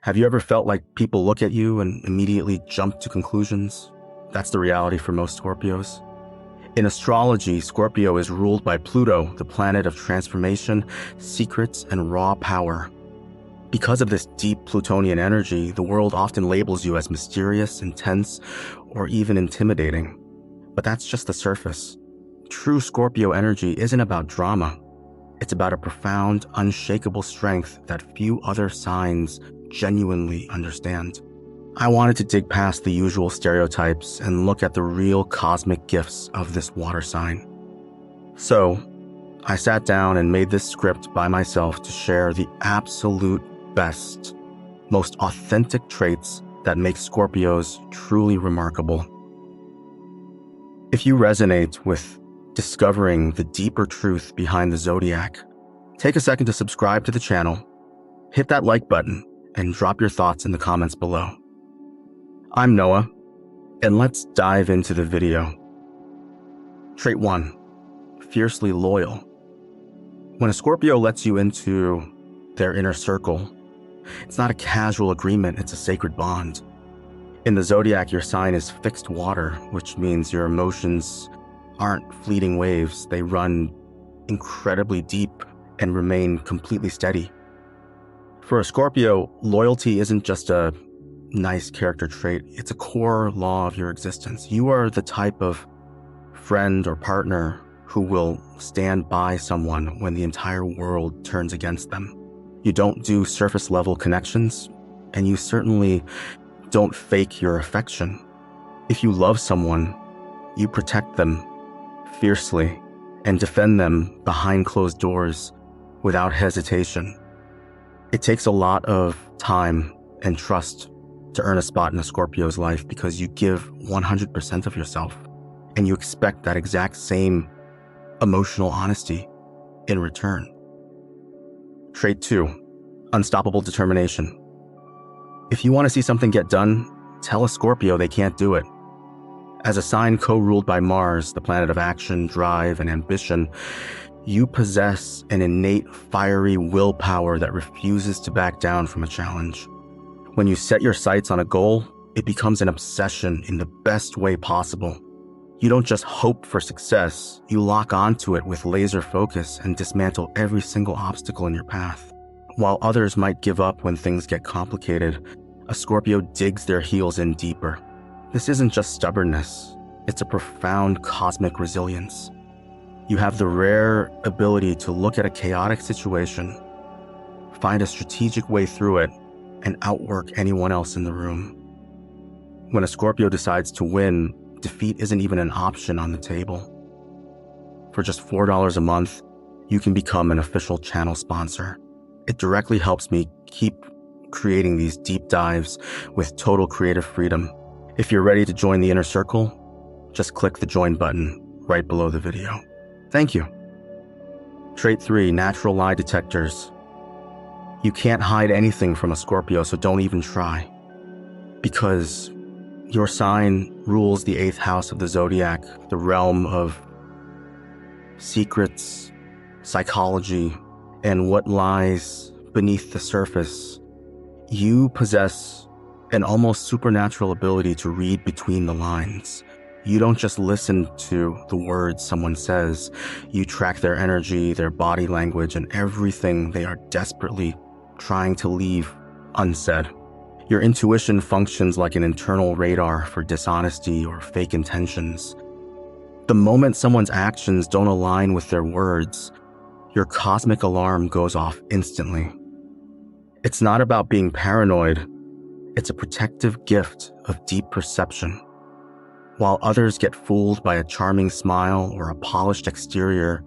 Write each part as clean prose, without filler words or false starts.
Have you ever felt like people look at you and immediately jump to conclusions? That's the reality for most Scorpios. In astrology, Scorpio is ruled by Pluto, the planet of transformation, secrets, and raw power. Because of this deep Plutonian energy, the world often labels you as mysterious, intense, or even intimidating. But that's just the surface. True Scorpio energy isn't about drama. It's about a profound, unshakable strength that few other signs genuinely understand. I wanted to dig past the usual stereotypes and look at the real cosmic gifts of this water sign. So, I sat down and made this script by myself to share the absolute best, most authentic traits that make Scorpios truly remarkable. If you resonate with discovering the deeper truth behind the Zodiac, take a second to subscribe to the channel, hit that like button, and drop your thoughts in the comments below. I'm Noah, and let's dive into the video. Trait 1. Fiercely loyal. When a Scorpio lets you into their inner circle, it's not a casual agreement, it's a sacred bond. In the Zodiac, your sign is fixed water, which means your emotions aren't fleeting waves. They run incredibly deep and remain completely steady. For a Scorpio, loyalty isn't just a nice character trait, it's a core law of your existence. You are the type of friend or partner who will stand by someone when the entire world turns against them. You don't do surface level connections, and you certainly don't fake your affection. If you love someone, you protect them fiercely and defend them behind closed doors without hesitation. It takes a lot of time and trust to earn a spot in a Scorpio's life because you give 100% of yourself and you expect that exact same emotional honesty in return. Trait 2. Unstoppable determination. If you want to see something get done, tell a Scorpio they can't do it. As a sign co-ruled by Mars, the planet of action, drive, and ambition, you possess an innate fiery willpower that refuses to back down from a challenge. When you set your sights on a goal, it becomes an obsession in the best way possible. You don't just hope for success, you lock onto it with laser focus and dismantle every single obstacle in your path. While others might give up when things get complicated, a Scorpio digs their heels in deeper. This isn't just stubbornness, it's a profound cosmic resilience. You have the rare ability to look at a chaotic situation, find a strategic way through it, and outwork anyone else in the room. When a Scorpio decides to win, defeat isn't even an option on the table. For just $4 a month, you can become an official channel sponsor. It directly helps me keep creating these deep dives with total creative freedom. If you're ready to join the inner circle, just click the join button right below the video. Thank you. Trait 3. Natural lie detectors. You can't hide anything from a Scorpio, so don't even try. Because your sign rules the 8th house of the Zodiac, the realm of secrets, psychology, and what lies beneath the surface. You possess an almost supernatural ability to read between the lines. You don't just listen to the words someone says, you track their energy, their body language, and everything they are desperately trying to leave unsaid. Your intuition functions like an internal radar for dishonesty or fake intentions. The moment someone's actions don't align with their words, your cosmic alarm goes off instantly. It's not about being paranoid, it's a protective gift of deep perception. While others get fooled by a charming smile or a polished exterior,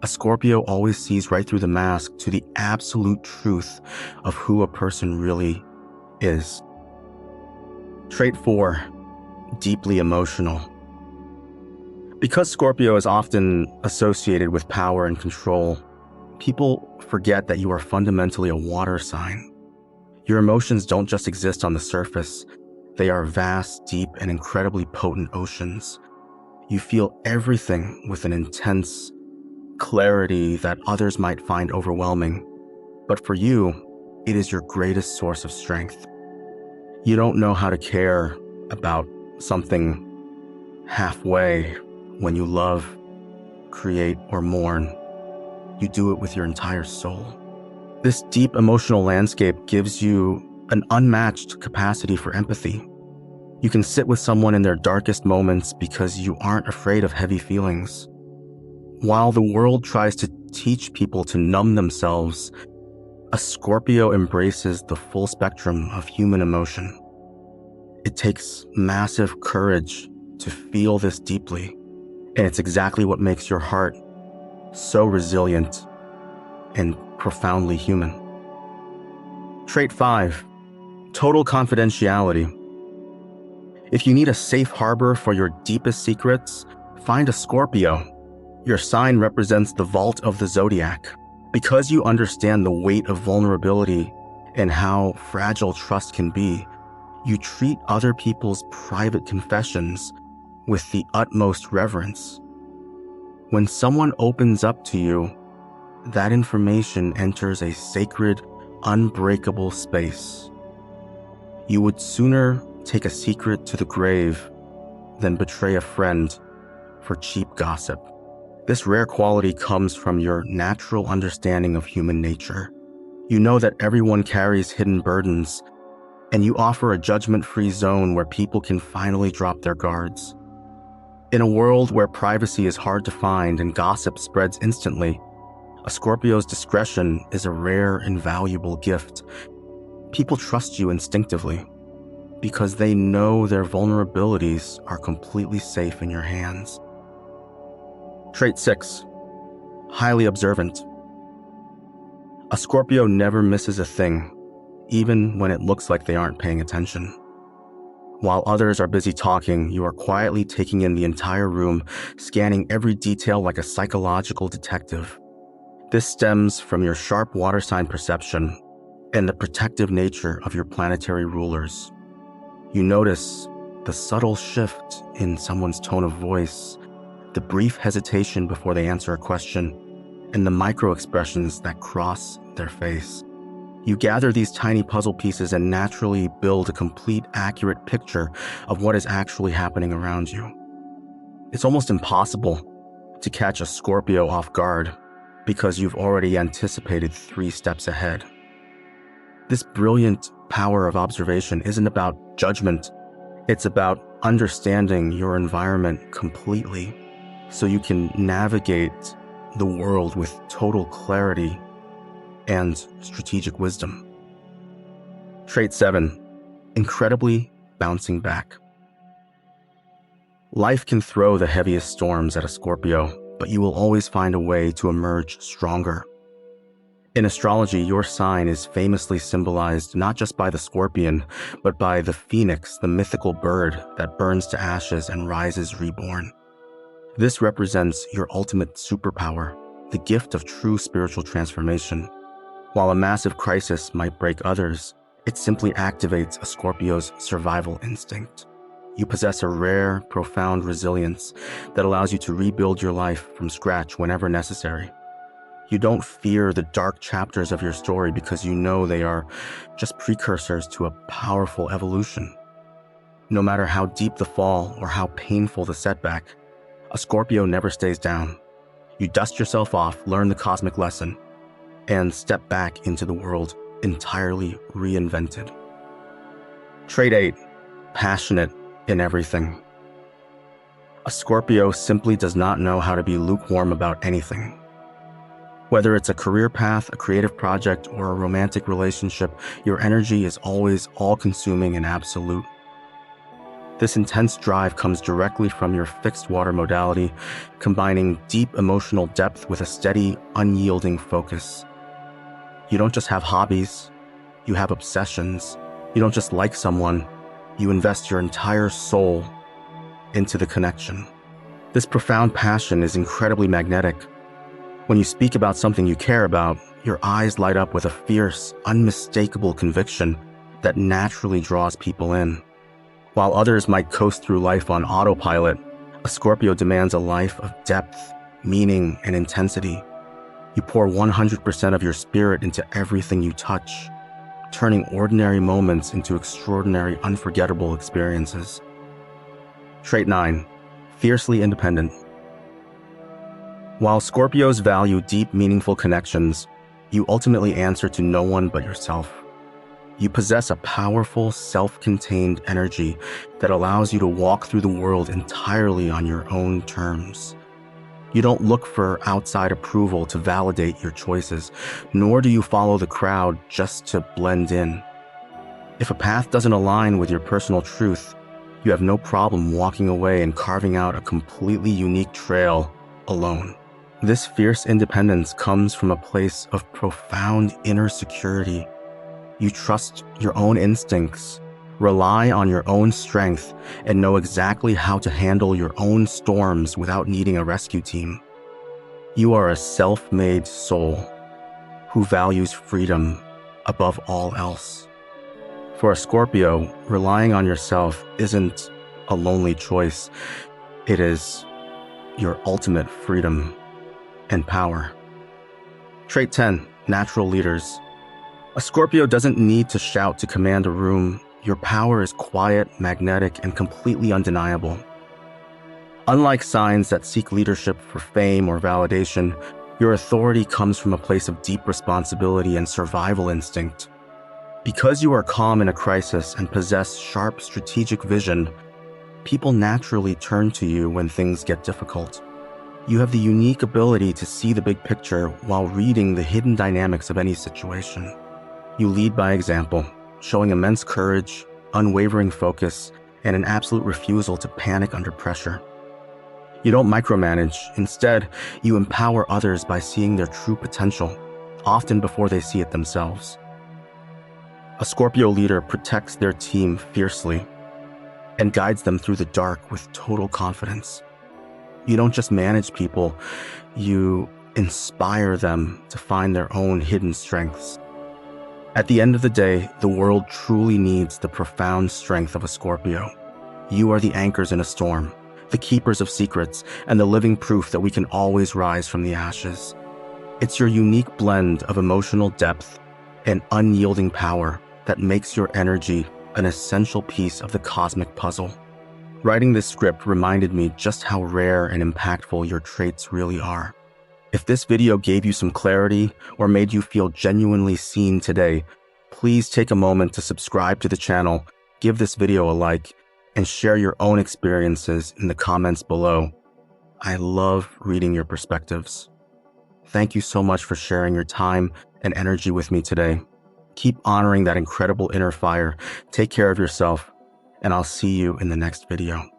a Scorpio always sees right through the mask to the absolute truth of who a person really is. Trait 4. Deeply emotional. Because Scorpio is often associated with power and control, people forget that you are fundamentally a water sign. Your emotions don't just exist on the surface. They are vast, deep, and incredibly potent oceans. You feel everything with an intense clarity that others might find overwhelming. But for you, it is your greatest source of strength. You don't know how to care about something halfway when you love, create, or mourn. You do it with your entire soul. This deep emotional landscape gives you an unmatched capacity for empathy. You can sit with someone in their darkest moments because you aren't afraid of heavy feelings. While the world tries to teach people to numb themselves, a Scorpio embraces the full spectrum of human emotion. It takes massive courage to feel this deeply, and it's exactly what makes your heart so resilient and profoundly human. Trait 5, total confidentiality. If you need a safe harbor for your deepest secrets, find a Scorpio. Your sign represents the vault of the Zodiac. Because you understand the weight of vulnerability and how fragile trust can be, you treat other people's private confessions with the utmost reverence. When someone opens up to you, that information enters a sacred, unbreakable space. You would sooner take a secret to the grave than betray a friend for cheap gossip. This rare quality comes from your natural understanding of human nature. You know that everyone carries hidden burdens, and you offer a judgment-free zone where people can finally drop their guards. In a world where privacy is hard to find and gossip spreads instantly, a Scorpio's discretion is a rare and valuable gift. People trust you instinctively because they know their vulnerabilities are completely safe in your hands. Trait 6, highly observant. A Scorpio never misses a thing, even when it looks like they aren't paying attention. While others are busy talking, you are quietly taking in the entire room, scanning every detail like a psychological detective. This stems from your sharp water sign perception and the protective nature of your planetary rulers. You notice the subtle shift in someone's tone of voice, the brief hesitation before they answer a question, and the micro-expressions that cross their face. You gather these tiny puzzle pieces and naturally build a complete, accurate picture of what is actually happening around you. It's almost impossible to catch a Scorpio off guard because you've already anticipated 3 steps ahead. This brilliant power of observation isn't about judgment. It's about understanding your environment completely so you can navigate the world with total clarity and strategic wisdom. Trait 7, incredibly bouncing back. Life can throw the heaviest storms at a Scorpio, but you will always find a way to emerge stronger. In astrology, your sign is famously symbolized not just by the scorpion, but by the phoenix, the mythical bird that burns to ashes and rises reborn. This represents your ultimate superpower, the gift of true spiritual transformation. While a massive crisis might break others, it simply activates a Scorpio's survival instinct. You possess a rare, profound resilience that allows you to rebuild your life from scratch whenever necessary. You don't fear the dark chapters of your story because you know they are just precursors to a powerful evolution. No matter how deep the fall or how painful the setback, a Scorpio never stays down. You dust yourself off, learn the cosmic lesson, and step back into the world entirely reinvented. Trait 8, passionate in everything. A Scorpio simply does not know how to be lukewarm about anything. Whether it's a career path, a creative project, or a romantic relationship, your energy is always all-consuming and absolute. This intense drive comes directly from your fixed water modality, combining deep emotional depth with a steady, unyielding focus. You don't just have hobbies, you have obsessions. You don't just like someone, you invest your entire soul into the connection. This profound passion is incredibly magnetic. When you speak about something you care about, your eyes light up with a fierce, unmistakable conviction that naturally draws people in. While others might coast through life on autopilot, a Scorpio demands a life of depth, meaning, and intensity. You pour 100% of your spirit into everything you touch, turning ordinary moments into extraordinary, unforgettable experiences. Trait 9. Fiercely independent. While Scorpios value deep, meaningful connections, you ultimately answer to no one but yourself. You possess a powerful, self-contained energy that allows you to walk through the world entirely on your own terms. You don't look for outside approval to validate your choices, nor do you follow the crowd just to blend in. If a path doesn't align with your personal truth, you have no problem walking away and carving out a completely unique trail alone. This fierce independence comes from a place of profound inner security. You trust your own instincts, rely on your own strength, and know exactly how to handle your own storms without needing a rescue team. You are a self-made soul who values freedom above all else. For a Scorpio, relying on yourself isn't a lonely choice. It is your ultimate freedom and power. Trait 10. Natural leaders. A Scorpio doesn't need to shout to command a room. Your power is quiet, magnetic, and completely undeniable. Unlike signs that seek leadership for fame or validation, your authority comes from a place of deep responsibility and survival instinct. Because you are calm in a crisis and possess sharp strategic vision, people naturally turn to you when things get difficult. You have the unique ability to see the big picture while reading the hidden dynamics of any situation. You lead by example, showing immense courage, unwavering focus, and an absolute refusal to panic under pressure. You don't micromanage. Instead, you empower others by seeing their true potential, often before they see it themselves. A Scorpio leader protects their team fiercely and guides them through the dark with total confidence. You don't just manage people, you inspire them to find their own hidden strengths. At the end of the day, the world truly needs the profound strength of a Scorpio. You are the anchors in a storm, the keepers of secrets, and the living proof that we can always rise from the ashes. It's your unique blend of emotional depth and unyielding power that makes your energy an essential piece of the cosmic puzzle. Writing this script reminded me just how rare and impactful your traits really are. If this video gave you some clarity or made you feel genuinely seen today, please take a moment to subscribe to the channel, give this video a like, and share your own experiences in the comments below. I love reading your perspectives. Thank you so much for sharing your time and energy with me today. Keep honoring that incredible inner fire. Take care of yourself, and I'll see you in the next video.